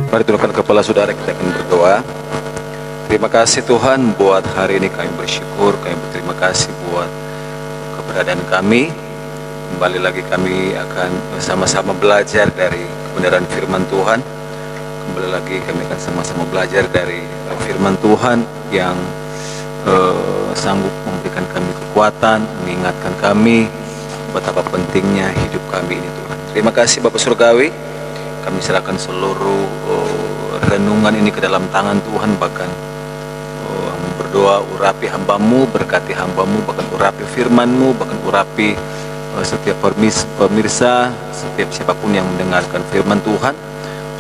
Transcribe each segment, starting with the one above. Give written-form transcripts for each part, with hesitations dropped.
Mari tundukkan kepala saudara, kita akan berdoa. Terima kasih Tuhan buat hari ini, kami bersyukur, kami berterima kasih buat keberadaan kami. Kembali lagi kami akan sama-sama belajar dari kebenaran firman Tuhan. Kembali lagi kami akan sama-sama belajar dari firman Tuhan yang sanggup memberikan kami kekuatan, mengingatkan kami betapa pentingnya hidup kami ini Tuhan. Terima kasih Bapak Surgawi, kami serahkan seluruh renungan ini ke dalam tangan Tuhan. Bahkan berdoa, urapi hambamu, berkati hambamu, bahkan urapi firman-Mu, bahkan urapi setiap pemirsa, setiap siapapun yang mendengarkan firman Tuhan,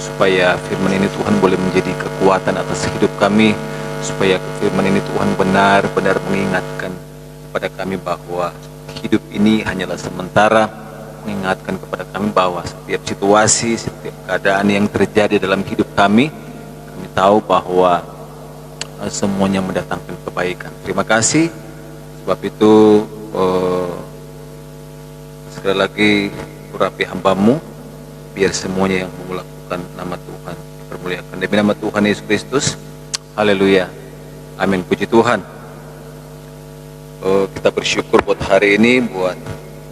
supaya firman ini Tuhan boleh menjadi kekuatan atas hidup kami, supaya firman ini Tuhan benar-benar mengingatkan kepada kami bahwa hidup ini hanyalah sementara, mengingatkan kepada kami bahwa setiap situasi, setiap keadaan yang terjadi dalam hidup kami tahu bahwa semuanya mendatangkan kebaikan. Terima kasih. Sebab itu sekali lagi urapi hambamu, biar semuanya yang melakukan nama Tuhan dipermuliakan. Demi nama Tuhan Yesus Kristus, haleluya, amin. Puji Tuhan. Kita bersyukur buat hari ini, buat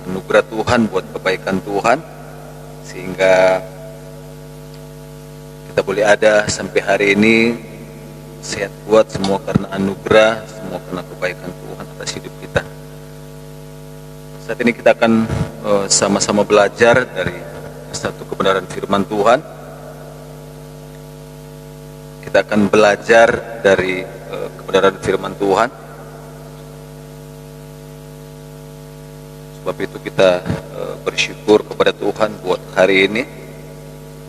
anugerah Tuhan, buat kebaikan Tuhan, sehingga kita boleh ada sampai hari ini sehat kuat, semua karena anugerah, semua karena kebaikan Tuhan atas hidup kita. Saat ini kita akan sama-sama belajar dari satu kebenaran firman Tuhan. Kita akan belajar dari kebenaran firman Tuhan. Sebab itu kita bersyukur kepada Tuhan buat hari ini,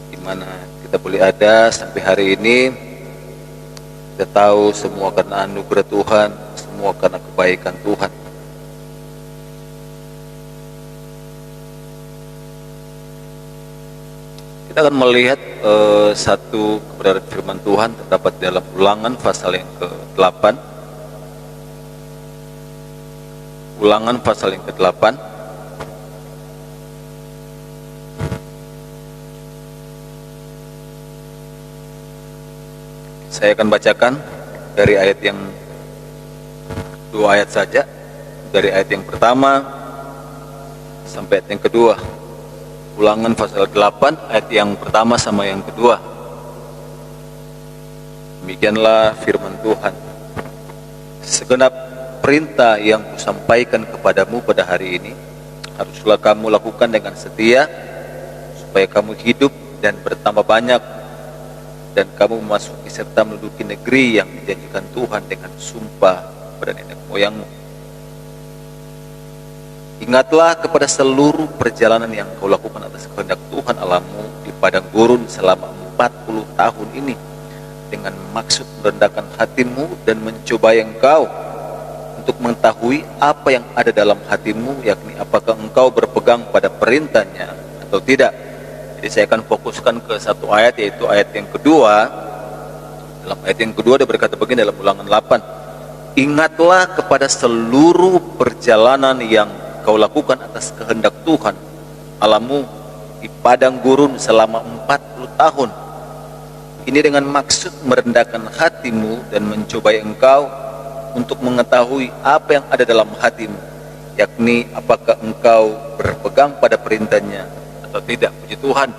di mana kita boleh ada sampai hari ini. Kita tahu semua karena anugerah Tuhan, semua karena kebaikan Tuhan. Kita akan melihat satu kebenaran firman Tuhan terdapat dalam Ulangan pasal yang ke-8. Ulangan pasal yang ke-8. Saya akan bacakan dari ayat yang 2 ayat saja, dari ayat yang pertama sampai ayat yang kedua. Ulangan pasal 8 ayat yang pertama sama yang kedua. Demikianlah firman Tuhan. Segenap perintah yang kusampaikan kepadamu pada hari ini haruslah kamu lakukan dengan setia, supaya kamu hidup dan bertambah banyak, dan kamu memasuki serta menduduki negeri yang dijanjikan Tuhan dengan sumpah pada nenek moyangmu. Ingatlah kepada seluruh perjalanan yang kau lakukan atas kehendak Tuhan Allahmu di padang gurun selama 40 tahun ini, dengan maksud merendahkan hatimu dan mencobai engkau untuk mengetahui apa yang ada dalam hatimu, yakni apakah engkau berpegang pada perintahnya atau tidak. Jadi saya akan fokuskan ke satu ayat, yaitu ayat yang kedua. Dalam ayat yang kedua dia berkata begini dalam Ulangan 8. Ingatlah kepada seluruh perjalanan yang kau lakukan atas kehendak Tuhan Allahmu di padang gurun selama 40 tahun. Ini dengan maksud merendahkan hatimu dan mencobai engkau untuk mengetahui apa yang ada dalam hatimu, yakni apakah engkau berpegang pada perintahnya atau tidak. Puji Tuhan.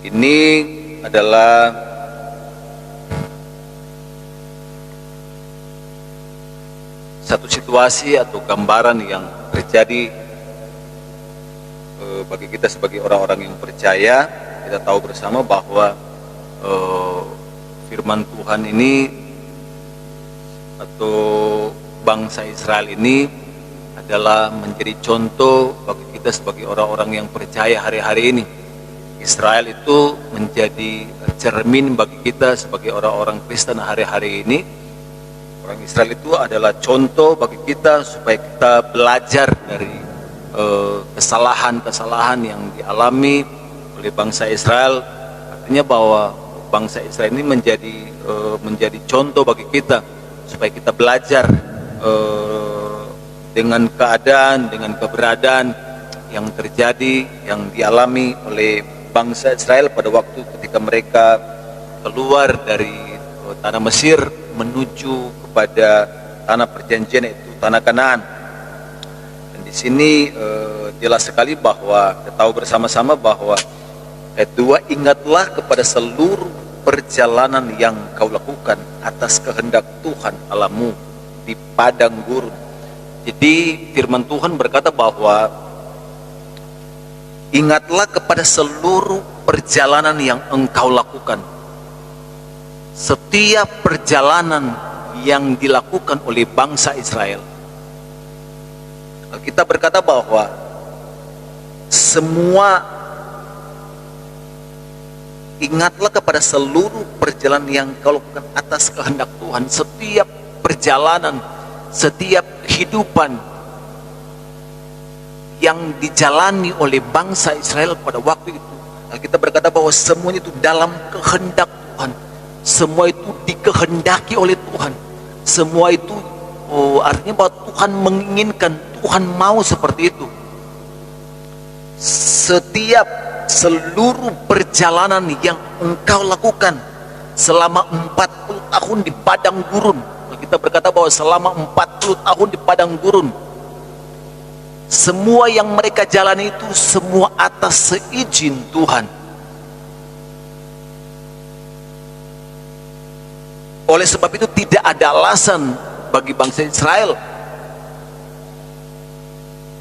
Ini adalah satu situasi atau gambaran yang terjadi bagi kita sebagai orang-orang yang percaya. Kita tahu bersama bahwa firman Tuhan ini atau bangsa Israel ini adalah menjadi contoh bagi kita sebagai orang-orang yang percaya hari-hari ini. Israel itu menjadi cermin bagi kita sebagai orang-orang Kristen hari-hari ini. Orang Israel itu adalah contoh bagi kita supaya kita belajar dari kesalahan-kesalahan yang dialami oleh bangsa Israel. Artinya bahwa bangsa Israel ini menjadi contoh bagi kita supaya kita belajar dengan keadaan, dengan keberadaan yang terjadi, yang dialami oleh bangsa Israel pada waktu ketika mereka keluar dari tanah Mesir menuju kepada tanah perjanjian, yaitu tanah Kanaan. Dan di sini jelas sekali bahwa kita tahu bersama-sama bahwa kedua, ingatlah kepada seluruh perjalanan yang kau lakukan atas kehendak Tuhan Allahmu di padang gurun. Jadi firman Tuhan berkata bahwa ingatlah kepada seluruh perjalanan yang engkau lakukan. Setiap perjalanan yang dilakukan oleh bangsa Israel, kita berkata bahwa ingatlah kepada seluruh perjalanan yang kau lakukan atas kehendak Tuhan. Setiap perjalanan, setiap kehidupan yang dijalani oleh bangsa Israel pada waktu itu, kita berkata bahwa semuanya itu dalam kehendak Tuhan. Semua itu dikehendaki oleh Tuhan. Semua itu artinya bahwa Tuhan menginginkan, Tuhan mau seperti itu. Seluruh perjalanan yang engkau lakukan selama 40 tahun di padang gurun, kita berkata bahwa selama 40 tahun di padang gurun, semua yang mereka jalani itu semua atas seizin Tuhan. Oleh sebab itu tidak ada alasan bagi bangsa Israel.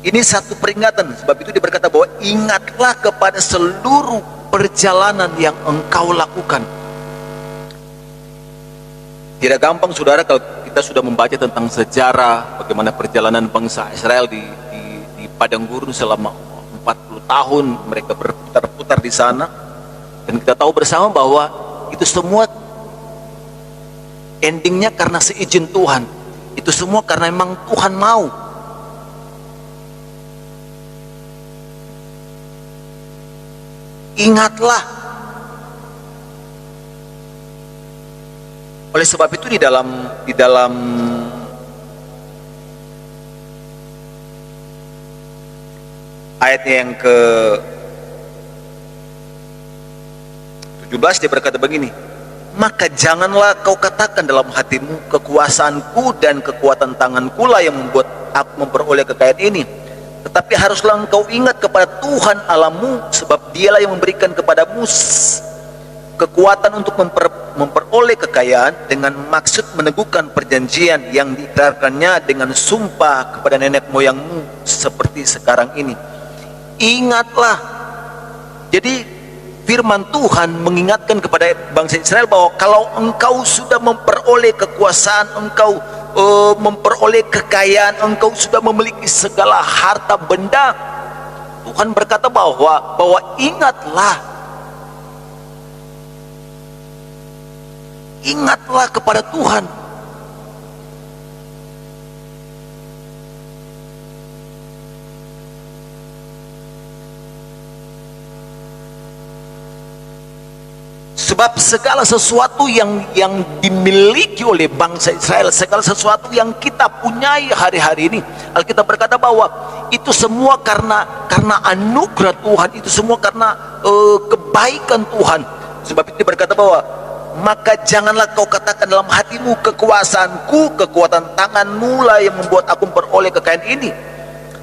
Ini satu peringatan. Sebab itu dia berkata bahwa ingatlah kepada seluruh perjalanan yang engkau lakukan. Tidak gampang saudara kalau kita sudah membaca tentang sejarah bagaimana perjalanan bangsa Israel di padang gurun selama 40 tahun mereka berputar-putar di sana. Dan kita tahu bersama bahwa itu semua endingnya karena seizin Tuhan. Itu semua karena memang Tuhan mau. Ingatlah. Oleh sebab itu di dalam ayatnya yang ke 17 dia berkata begini, maka janganlah kau katakan dalam hatimu, kekuasaanku dan kekuatan tanganku lah yang membuat aku memperoleh kekayaan ini. Tetapi haruslah engkau ingat kepada Tuhan Allahmu, sebab dialah yang memberikan kepadamu kekuatan untuk memperoleh kekayaan dengan maksud meneguhkan perjanjian yang diikrarkannya dengan sumpah kepada nenek moyangmu seperti sekarang ini. Ingatlah. Jadi firman Tuhan mengingatkan kepada bangsa Israel bahwa kalau engkau sudah memperoleh kekuasaan, engkau memperoleh kekayaan, engkau sudah memiliki segala harta benda, Tuhan berkata bahwa ingatlah kepada Tuhan. Sebab segala sesuatu yang dimiliki oleh bangsa Israel, segala sesuatu yang kita punyai hari-hari ini, Alkitab berkata bahwa itu semua karena anugerah Tuhan, itu semua karena kebaikan Tuhan. Sebab itu berkata bahwa maka janganlah kau katakan dalam hatimu, kekuasaanku, kekuatan tanganmu lah yang membuat aku memperoleh kekayaan ini.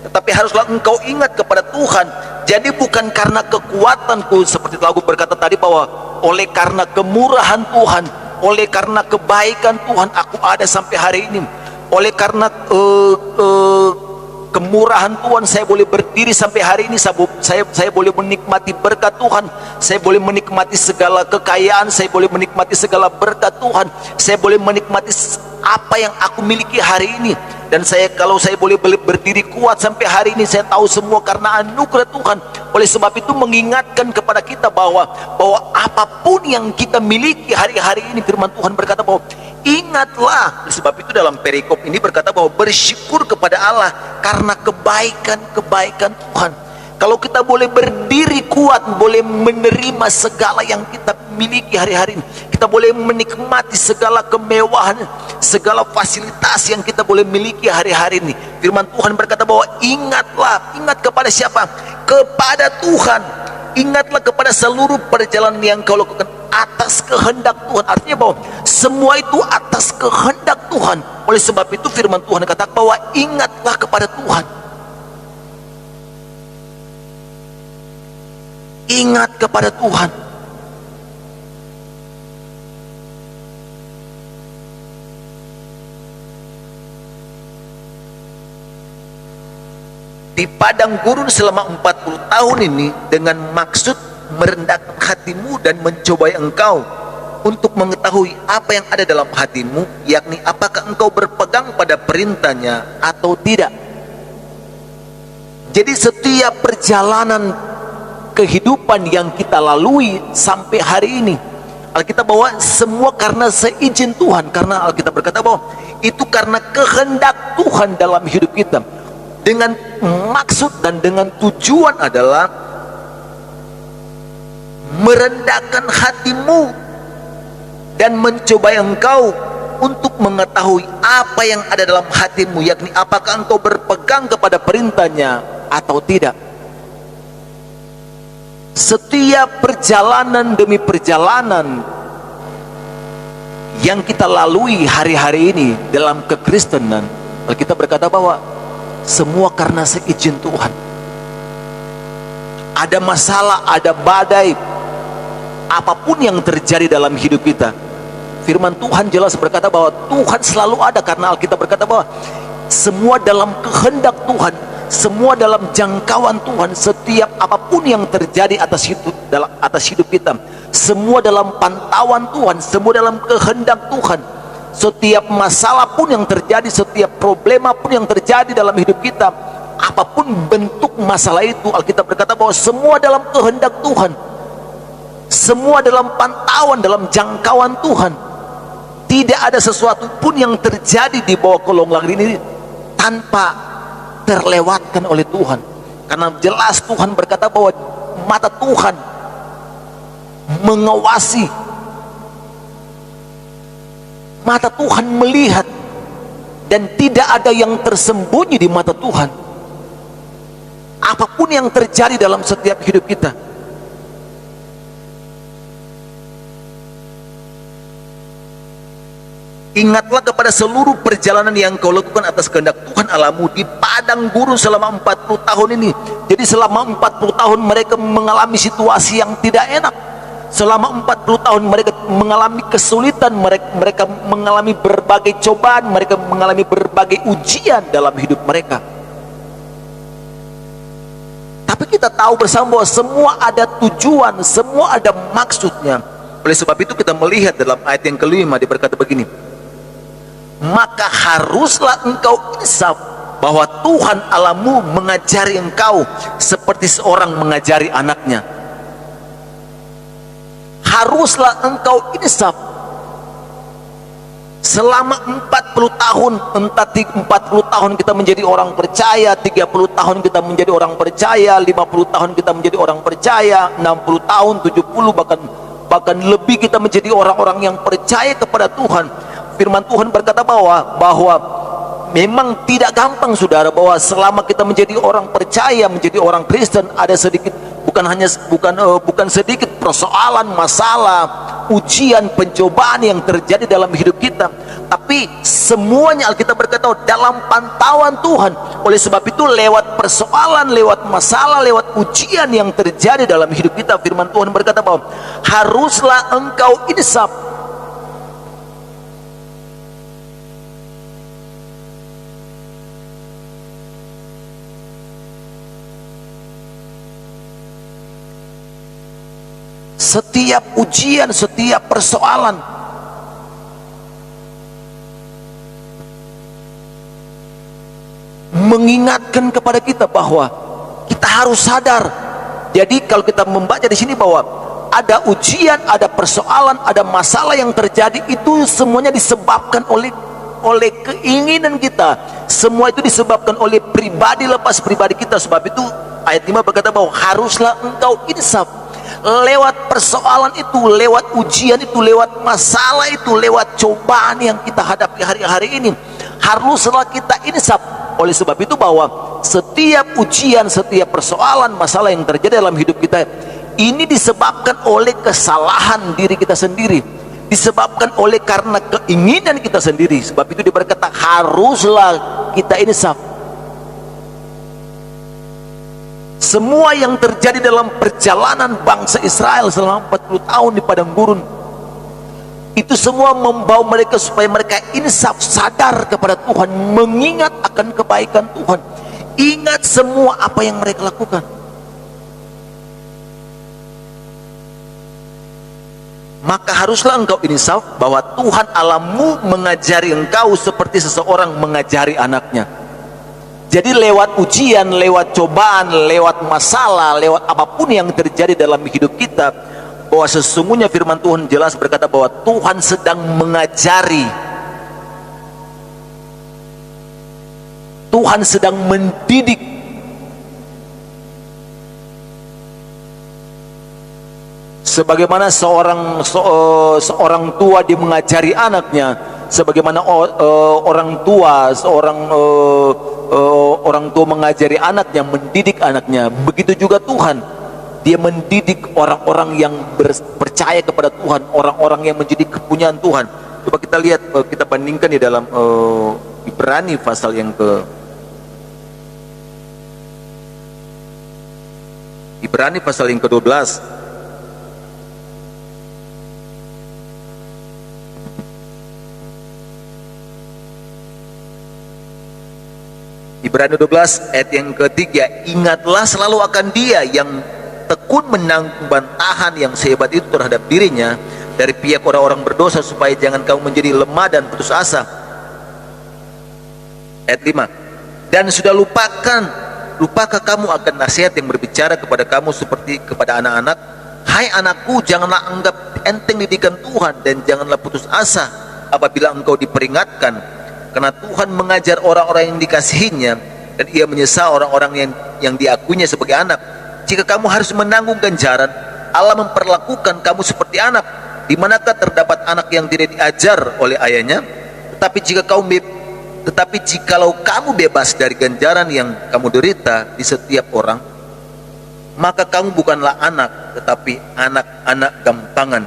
Tetapi haruslah engkau ingat kepada Tuhan. Jadi bukan karena kekuatanku, seperti lagu berkata tadi bahwa oleh karena kemurahan Tuhan, oleh karena kebaikan Tuhan aku ada sampai hari ini. Oleh karena kemurahan Tuhan saya boleh berdiri sampai hari ini. Saya boleh menikmati berkat Tuhan, saya boleh menikmati segala kekayaan, saya boleh menikmati segala berkat Tuhan, saya boleh menikmati apa yang aku miliki hari ini. Dan kalau saya boleh berdiri kuat sampai hari ini, saya tahu semua karena anugerah Tuhan. Oleh sebab itu mengingatkan kepada kita bahwa apapun yang kita miliki hari-hari ini, firman Tuhan berkata bahwa ingatlah. Oleh sebab itu dalam perikop ini berkata bahwa bersyukur kepada Allah karena kebaikan Tuhan. Kalau kita boleh berdiri kuat, boleh menerima segala yang kita miliki hari-hari ini, kita boleh menikmati segala kemewahan, segala fasilitas yang kita boleh miliki hari-hari ini, Firman Tuhan berkata bahwa ingatlah, ingat kepada siapa? Kepada Tuhan. Ingatlah kepada seluruh perjalanan yang kau lakukan atas kehendak Tuhan. Artinya bahwa semua itu atas kehendak Tuhan. Oleh sebab itu firman Tuhan kata bahwa ingatlah kepada Tuhan. Ingat kepada Tuhan. Di padang gurun selama 40 tahun ini dengan maksud merendahkan hatimu dan mencobai engkau untuk mengetahui apa yang ada dalam hatimu, yakni apakah engkau berpegang pada perintahnya atau tidak. Jadi setiap perjalanan kehidupan yang kita lalui sampai hari ini, Alkitab bahwa semua karena seizin Tuhan, karena Alkitab berkata bahwa itu karena kehendak Tuhan dalam hidup kita, dengan maksud dan dengan tujuan adalah merendahkan hatimu dan mencobai engkau untuk mengetahui apa yang ada dalam hatimu, yakni apakah engkau berpegang kepada perintahnya atau tidak. Setiap perjalanan demi perjalanan yang kita lalui hari-hari ini dalam kekristenan, kita berkata bahwa semua karena seizin Tuhan. Ada masalah, ada badai, apapun yang terjadi dalam hidup kita, firman Tuhan jelas berkata bahwa Tuhan selalu ada, karena Alkitab berkata bahwa semua dalam kehendak Tuhan, semua dalam jangkauan Tuhan. Setiap apapun yang terjadi atas hidup kita, semua dalam pantauan Tuhan, semua dalam kehendak Tuhan. Setiap masalah pun yang terjadi, setiap problema pun yang terjadi dalam hidup kita, apapun bentuk masalah itu, Alkitab berkata bahwa semua dalam kehendak Tuhan, semua dalam pantauan, dalam jangkauan Tuhan. Tidak ada sesuatu pun yang terjadi di bawah kolong langit ini tanpa terlewatkan oleh Tuhan. Karena jelas Tuhan berkata bahwa mata Tuhan mengawasi, mata Tuhan melihat, dan tidak ada yang tersembunyi di mata Tuhan. Apapun yang terjadi dalam setiap hidup kita, ingatlah kepada seluruh perjalanan yang kau lakukan atas kehendak Tuhan Allahmu di padang gurun selama 40 tahun ini. Jadi selama 40 tahun mereka mengalami situasi yang tidak enak. Selama 40 tahun mereka mengalami kesulitan, mereka mengalami berbagai cobaan, mereka mengalami berbagai ujian dalam hidup mereka. Tapi kita tahu bersama bahwa semua ada tujuan, semua ada maksudnya. Oleh sebab itu kita melihat dalam ayat yang kelima, dia berkata begini, maka haruslah engkau insaf bahwa Tuhan Allahmu mengajari engkau seperti seorang mengajari anaknya. Haruslah engkau insaf. Selama 40 tahun, entah 40 tahun kita menjadi orang percaya, 30 tahun kita menjadi orang percaya, 50 tahun kita menjadi orang percaya, 60 tahun, 70, bahkan lebih kita menjadi orang-orang yang percaya kepada Tuhan. Firman Tuhan berkata bahwa memang tidak gampang, saudara, bahwa selama kita menjadi orang percaya, menjadi orang Kristen, ada sedikit, bukan sedikit persoalan, masalah, ujian, pencobaan yang terjadi dalam hidup kita. Tapi semuanya Alkitab berkata dalam pantauan Tuhan. Oleh sebab itu lewat persoalan, lewat masalah, lewat ujian yang terjadi dalam hidup kita, firman Tuhan berkata bahwa haruslah engkau insaf. Setiap ujian, setiap persoalan, mengingatkan kepada kita bahwa kita harus sadar. Jadi kalau kita membaca di sini bahwa ada ujian, ada persoalan, ada masalah yang terjadi, itu semuanya disebabkan oleh keinginan kita. Semua itu disebabkan oleh pribadi lepas pribadi kita. Sebab itu ayat 5 berkata bahwa haruslah engkau insaf. Lewat persoalan itu, lewat ujian itu, lewat masalah itu, lewat cobaan yang kita hadapi hari-hari ini, haruslah kita insaf. Oleh sebab itu bahwa setiap ujian, setiap persoalan, masalah yang terjadi dalam hidup kita ini disebabkan oleh kesalahan diri kita sendiri, disebabkan oleh karena keinginan kita sendiri. Sebab itu dia berkata haruslah kita insaf. Semua yang terjadi dalam perjalanan bangsa Israel selama 40 tahun di padang gurun, itu semua membawa mereka supaya mereka insaf, sadar kepada Tuhan, mengingat akan kebaikan Tuhan, ingat semua apa yang mereka lakukan. Maka haruslah engkau insaf bahwa Tuhan Allahmu mengajari engkau seperti seseorang mengajari anaknya. Jadi lewat ujian, lewat cobaan, lewat masalah, lewat apapun yang terjadi dalam hidup kita, bahwa sesungguhnya firman Tuhan jelas berkata bahwa Tuhan sedang mengajari, Tuhan sedang mendidik. Sebagaimana seorang tua dia mengajari anaknya, sebagaimana orang tua orang tua mengajari anaknya, mendidik anaknya, begitu juga Tuhan, dia mendidik orang-orang yang percaya kepada Tuhan, orang-orang yang menjadi kepunyaan Tuhan. Coba kita lihat, kita bandingkan di dalam Ibrani pasal yang ke-12. Ibrani 12 ayat yang ketiga, ingatlah selalu akan Dia yang tekun menanggung bantahan yang sehebat itu terhadap dirinya dari pihak orang-orang berdosa, supaya jangan kamu menjadi lemah dan putus asa. Ayat 5, dan sudah lupakah kamu akan nasihat yang berbicara kepada kamu seperti kepada anak-anak? Hai anakku, janganlah anggap enteng didikan Tuhan, dan janganlah putus asa apabila engkau diperingatkan, karena Tuhan mengajar orang-orang yang dikasihinya, dan Ia menyesal orang-orang yang diakuinya sebagai anak. Jika kamu harus menanggung ganjaran, Allah memperlakukan kamu seperti anak. Di manakah terdapat anak yang tidak diajar oleh ayahnya? Tetapi jikalau kamu bebas dari ganjaran yang kamu derita di setiap orang, maka kamu bukanlah anak, tetapi anak-anak gampangan.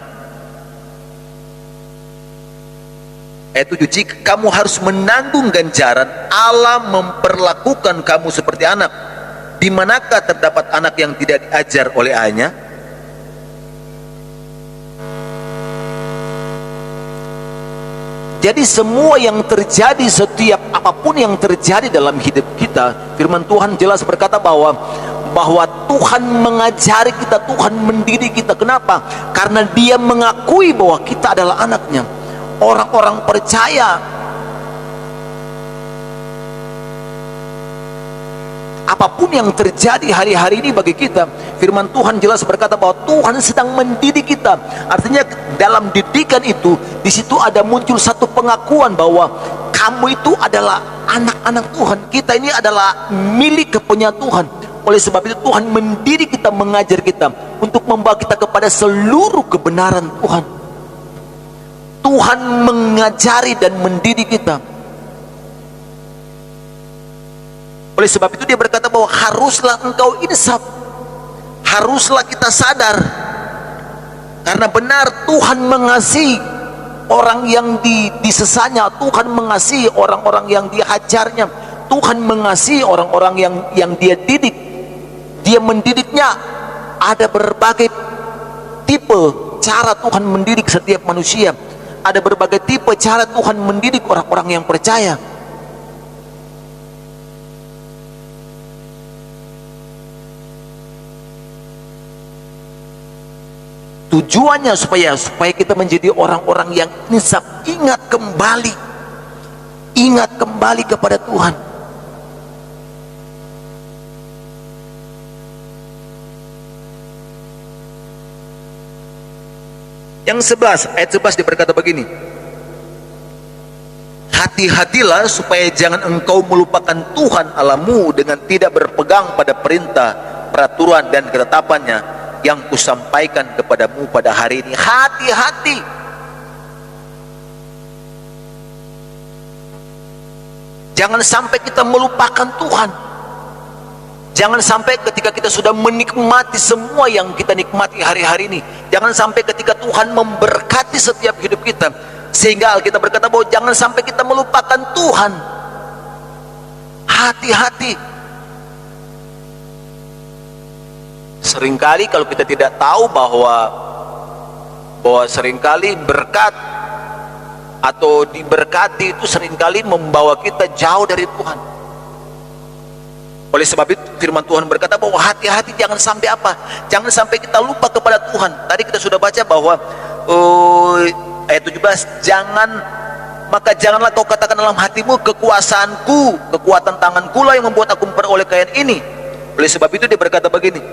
Ayat 7, jika kamu harus menanggung ganjaran, Allah memperlakukan kamu seperti anak. Di manakah terdapat anak yang tidak diajar oleh ayahnya? Jadi semua yang terjadi, setiap apapun yang terjadi dalam hidup kita, firman Tuhan jelas berkata bahwa Tuhan mengajari kita, Tuhan mendidik kita. Kenapa? Karena Dia mengakui bahwa kita adalah anaknya. Orang-orang percaya, apapun yang terjadi hari-hari ini bagi kita, firman Tuhan jelas berkata bahwa Tuhan sedang mendidik kita. Artinya dalam didikan itu, di situ ada muncul satu pengakuan bahwa kamu itu adalah anak-anak Tuhan. Kita ini adalah milik kepunyaan Tuhan. Oleh sebab itu Tuhan mendidik kita, mengajar kita untuk membawa kita kepada seluruh kebenaran Tuhan. Tuhan mengajari dan mendidik kita. Oleh sebab itu Dia berkata bahwa haruslah engkau insaf, haruslah kita sadar, karena benar Tuhan mengasihi orang yang disesanya, Tuhan mengasihi orang-orang yang diajarnya, Tuhan mengasihi orang-orang yang Dia didik. Dia mendidiknya, ada berbagai tipe cara Tuhan mendidik setiap manusia. Ada berbagai tipe cara Tuhan mendidik orang-orang yang percaya. Tujuannya supaya kita menjadi orang-orang yang insaf, ingat kembali kepada Tuhan. Yang 11, ayat 11 dia berkata begini, hati-hatilah supaya jangan engkau melupakan Tuhan Allahmu dengan tidak berpegang pada perintah, peraturan dan ketetapannya yang kusampaikan kepadamu pada hari ini. Hati-hati. Jangan sampai kita melupakan Tuhan. Jangan sampai ketika kita sudah menikmati semua yang kita nikmati hari-hari ini, jangan sampai ketika Tuhan memberkati setiap hidup kita, sehingga Alkitab berkata bahwa jangan sampai kita melupakan Tuhan. Hati-hati. Seringkali kalau kita tidak tahu bahwa seringkali berkat atau diberkati itu seringkali membawa kita jauh dari Tuhan. Oleh sebab itu firman Tuhan berkata bahwa hati-hati, jangan sampai apa? Jangan sampai kita lupa kepada Tuhan. Tadi kita sudah baca bahwa ayat 17, maka janganlah kau katakan dalam hatimu, kekuasaanku, kekuatan tanganku lah yang membuat aku memperoleh kekayaan ini. Oleh sebab itu dia berkata begini,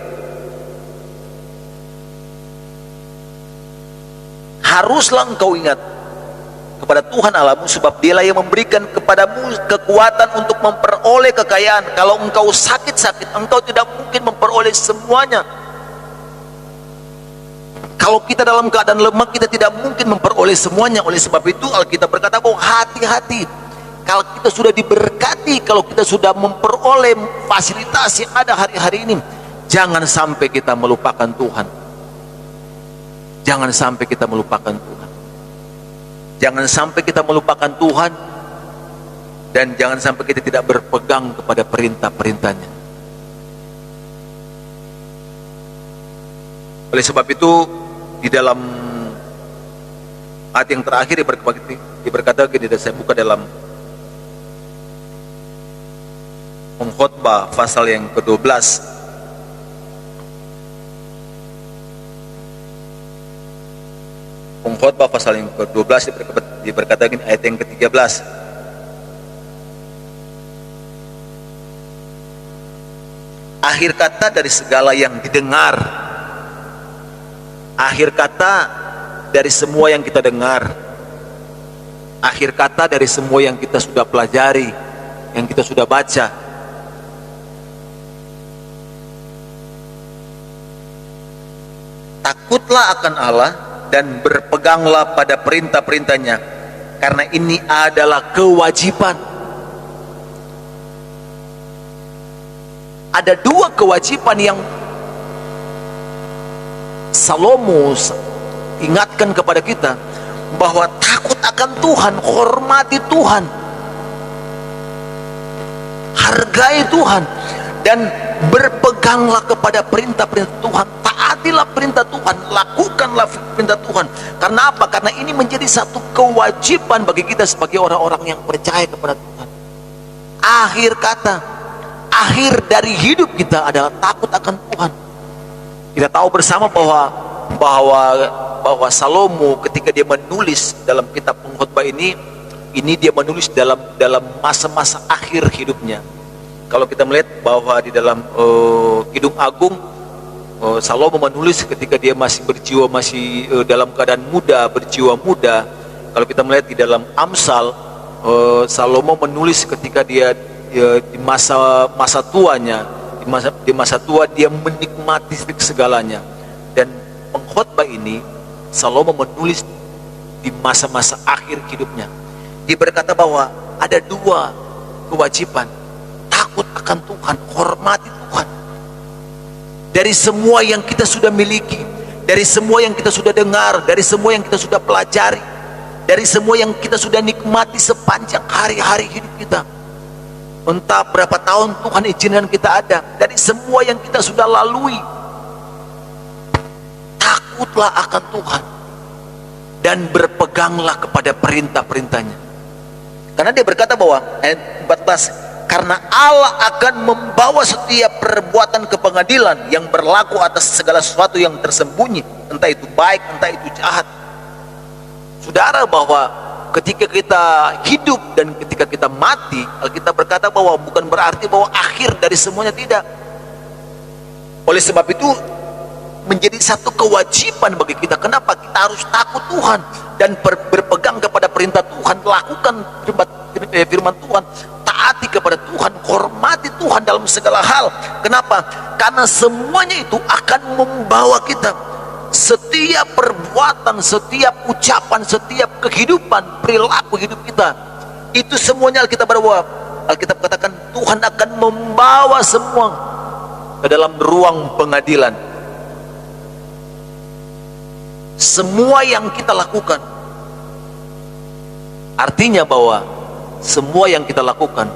haruslah engkau ingat kepada Tuhan Allahmu, sebab dialah yang memberikan kepadamu kekuatan untuk memperoleh kekayaan. Kalau engkau sakit-sakit, engkau tidak mungkin memperoleh semuanya. Kalau kita dalam keadaan lemah, kita tidak mungkin memperoleh semuanya. Oleh sebab itu Alkitab berkata bahwa hati-hati. Kalau kita sudah diberkati, kalau kita sudah memperoleh fasilitas yang ada hari-hari ini, jangan sampai kita melupakan Tuhan. Jangan sampai kita melupakan Tuhan. Jangan sampai kita melupakan Tuhan, dan jangan sampai kita tidak berpegang kepada perintah-perintahnya. Oleh sebab itu di dalam ayat yang terakhir diberkata gini, dan saya buka dalam Pengkhotbah pasal yang ke-12. Pengkhotbah pasal yang ke-12 diberkata gini, ayat yang ke-13. Akhir kata dari segala yang didengar, akhir kata dari semua yang kita dengar, akhir kata dari semua yang kita sudah pelajari, yang kita sudah baca, takutlah akan Allah dan berpeganglah pada perintah-perintahnya, karena ini adalah kewajiban. Ada dua kewajiban yang Salomo ingatkan kepada kita, bahwa takut akan Tuhan, hormati Tuhan, hargai Tuhan, dan berpeganglah kepada perintah-perintah Tuhan. Taatilah perintah Tuhan, lakukanlah perintah Tuhan. Karena apa? Karena ini menjadi satu kewajiban bagi kita sebagai orang-orang yang percaya kepada Tuhan. Akhir kata, akhir dari hidup kita adalah takut akan Tuhan. Kita tahu bersama bahwa Salomo ketika dia menulis dalam kitab Pengkhotbah ini dia menulis dalam masa-masa akhir hidupnya. Kalau kita melihat bahwa di dalam Kidung Agung, Salomo menulis ketika dia masih berjiwa, masih dalam keadaan muda, berjiwa muda. Kalau kita melihat di dalam Amsal, Salomo menulis ketika dia di masa tuanya, di masa tua dia menikmati segalanya. Dan Pengkhotbah ini Salomo menulis di masa-masa akhir hidupnya. Dia berkata bahwa ada dua kewajiban: takut akan Tuhan, hormati Tuhan. Dari semua yang kita sudah miliki, dari semua yang kita sudah dengar, dari semua yang kita sudah pelajari, dari semua yang kita sudah nikmati sepanjang hari-hari hidup kita, entah berapa tahun Tuhan izinkan kita ada, dari semua yang kita sudah lalui, takutlah akan Tuhan dan berpeganglah kepada perintah-perintahnya. Karena dia berkata bahwa ayat 14, karena Allah akan membawa setiap perbuatan ke pengadilan yang berlaku atas segala sesuatu yang tersembunyi, entah itu baik, entah itu jahat. Saudara, bahwa ketika kita hidup dan ketika kita mati, Alkitab berkata bahwa bukan berarti bahwa akhir dari semuanya, tidak. Oleh sebab itu menjadi satu kewajiban bagi kita. Kenapa? Kita harus takut Tuhan dan berpegang kepada perintah Tuhan, lakukan firman Tuhan, taati kepada Tuhan, hormati Tuhan dalam segala hal. Kenapa? Karena semuanya itu akan membawa kita, setiap perbuatan, setiap ucapan, setiap kehidupan, perilaku hidup kita, itu semuanya kita bahwa Alkitab katakan Tuhan akan membawa semua ke dalam ruang pengadilan. Semua yang kita lakukan, artinya bahwa semua yang kita lakukan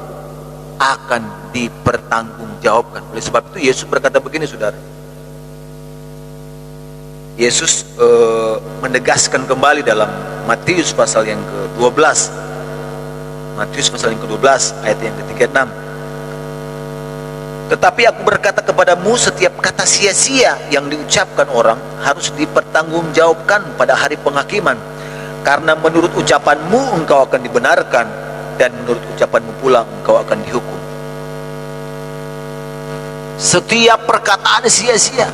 akan dipertanggungjawabkan. Oleh sebab itu Yesus berkata begini, saudara. Yesus menegaskan kembali dalam Matius pasal yang ke-12. Matius pasal yang ke-12 ayat yang ke-36. Tetapi aku berkata kepadamu, setiap kata sia-sia yang diucapkan orang harus dipertanggungjawabkan pada hari penghakiman. Karena menurut ucapanmu engkau akan dibenarkan, dan menurut ucapanmu pula engkau akan dihukum. Setiap perkataan sia-sia,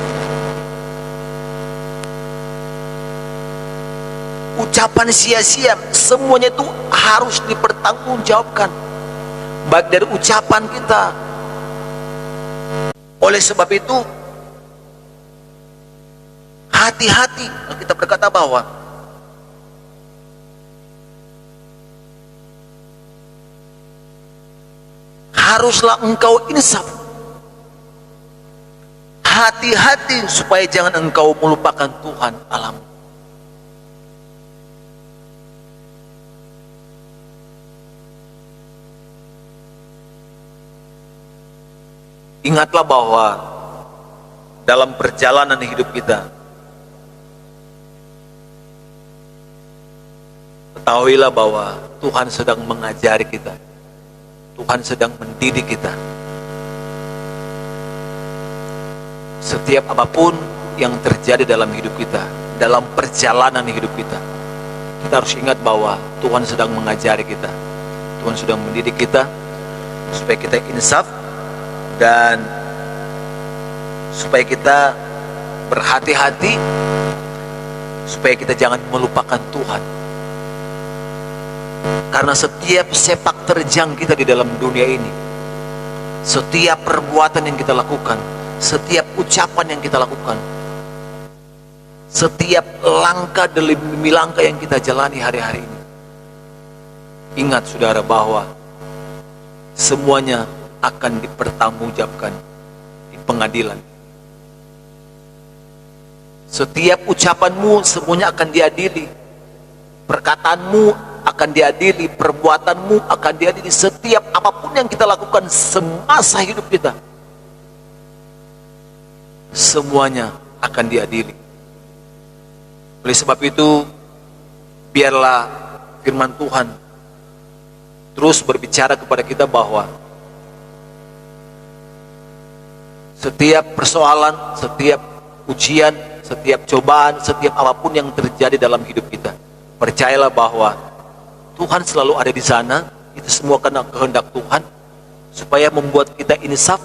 ucapan sia-sia, semuanya itu harus dipertanggungjawabkan, baik dari ucapan kita. Oleh sebab itu hati-hati. Kita berkata bahwa haruslah engkau insaf. Hati-hati supaya jangan engkau melupakan Tuhan Allahmu. Ingatlah bahwa dalam perjalanan hidup kita, ketahuilah bahwa Tuhan sedang mengajari kita, Tuhan sedang mendidik kita. Setiap apapun yang terjadi dalam hidup kita, dalam perjalanan hidup kita, kita harus ingat bahwa Tuhan sedang mengajari kita, Tuhan sedang mendidik kita, supaya kita insaf, dan supaya kita berhati-hati, supaya kita jangan melupakan Tuhan. Karena setiap sepak terjang kita di dalam dunia ini, setiap perbuatan yang kita lakukan, setiap ucapan yang kita lakukan, setiap langkah demi langkah yang kita jalani hari-hari ini, ingat saudara bahwa semuanya akan dipertanggungjawabkan di pengadilan. Setiap ucapanmu semuanya akan diadili, perkataanmu akan diadili, perbuatanmu akan diadili. Setiap apapun yang kita lakukan semasa hidup kita, semuanya akan diadili. Oleh sebab itu, biarlah firman Tuhan terus berbicara kepada kita bahwa setiap persoalan, setiap ujian, setiap cobaan, setiap apapun yang terjadi dalam hidup kita, percayalah bahwa Tuhan selalu ada di sana. Itu semua karena kehendak Tuhan, supaya membuat kita insaf,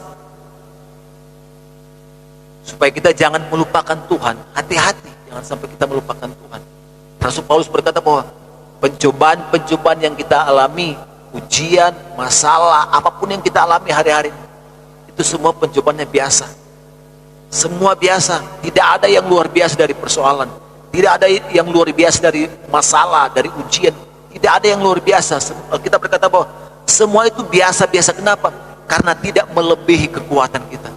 supaya kita jangan melupakan Tuhan. Hati-hati, jangan sampai kita melupakan Tuhan. Rasul Paulus berkata bahwa pencobaan-pencobaan yang kita alami, ujian, masalah, apapun yang kita alami hari-hari, itu semua pencobaannya biasa. Semua biasa. Tidak ada yang luar biasa dari persoalan, tidak ada yang luar biasa dari masalah, dari ujian. Tidak ada yang luar biasa. Kita berkata bahwa semua itu biasa-biasa. Kenapa? Karena tidak melebihi kekuatan kita.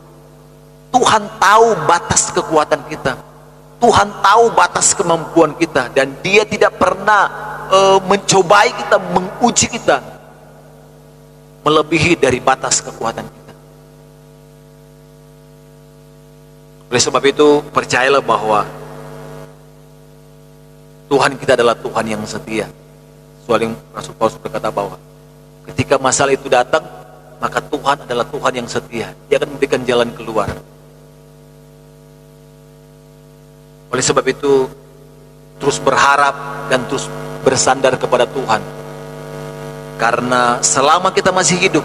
Tuhan tahu batas kekuatan kita, Tuhan tahu batas kemampuan kita, dan Dia tidak pernah mencobai kita, menguji kita melebihi dari batas kekuatan kita. Oleh sebab itu, percayalah bahwa Tuhan kita adalah Tuhan yang setia. Soalnya Rasul Paulus berkata bahwa ketika masalah itu datang, maka Tuhan adalah Tuhan yang setia. Dia akan memberikan jalan keluar. Oleh sebab itu, terus berharap dan terus bersandar kepada Tuhan. Karena selama kita masih hidup,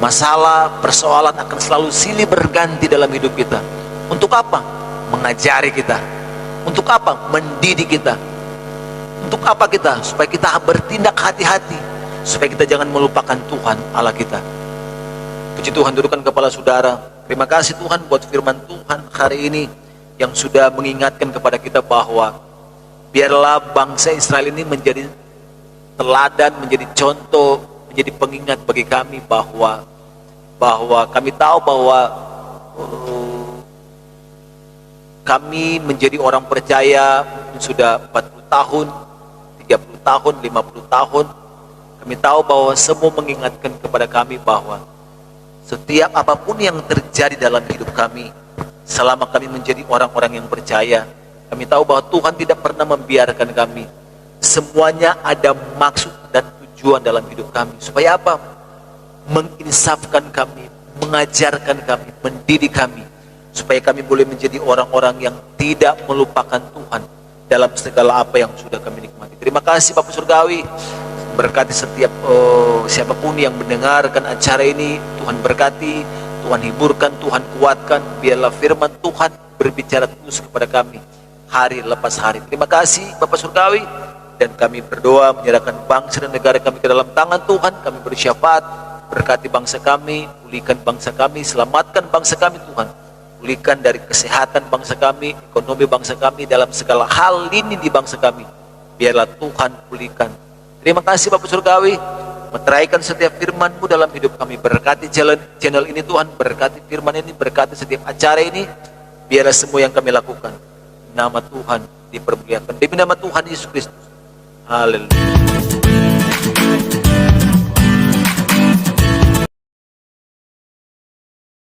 masalah, persoalan akan selalu silih berganti dalam hidup kita. Untuk apa? Mengajari kita. Untuk apa? Mendidik kita. Untuk apa kita? Supaya kita bertindak hati-hati, supaya kita jangan melupakan Tuhan Allah kita. Puji Tuhan, dudukkan kepala saudara. Terima kasih Tuhan buat firman Tuhan hari ini yang sudah mengingatkan kepada kita bahwa biarlah bangsa Israel ini menjadi teladan, menjadi contoh, menjadi pengingat bagi kami bahwa kami tahu bahwa kami menjadi orang percaya sudah 40 tahun, 30 tahun, 50 tahun. Kami tahu bahwa semua mengingatkan kepada kami bahwa setiap apapun yang terjadi dalam hidup kami, selama kami menjadi orang-orang yang percaya, kami tahu bahwa Tuhan tidak pernah membiarkan kami. Semuanya ada maksud dan tujuan dalam hidup kami. Supaya apa? Menginsafkan kami, mengajarkan kami, mendidik kami, supaya kami boleh menjadi orang-orang yang tidak melupakan Tuhan dalam segala apa yang sudah kami nikmati. Terima kasih Bapak Surgawi, berkati setiap siapapun yang mendengarkan acara ini. Tuhan berkati, Tuhan hiburkan, Tuhan kuatkan. Biarlah firman Tuhan berbicara terus kepada kami hari lepas hari. Terima kasih Bapak Surgawi, dan kami berdoa menyerahkan bangsa dan negara kami ke dalam tangan Tuhan. Kami bersyafaat, berkati bangsa kami, pulihkan bangsa kami, selamatkan bangsa kami Tuhan. Pulihkan dari kesehatan bangsa kami, ekonomi bangsa kami, dalam segala hal ini di bangsa kami. Biarlah Tuhan pulihkan. Terima kasih Bapak Surgawi, meteraikan setiap firman-Mu dalam hidup kami. Berkati channel ini Tuhan, berkati firman ini, berkati setiap acara ini. Biarlah semua yang kami lakukan, nama Tuhan dipermuliakan. Demi nama Tuhan Yesus Kristus. Haleluya.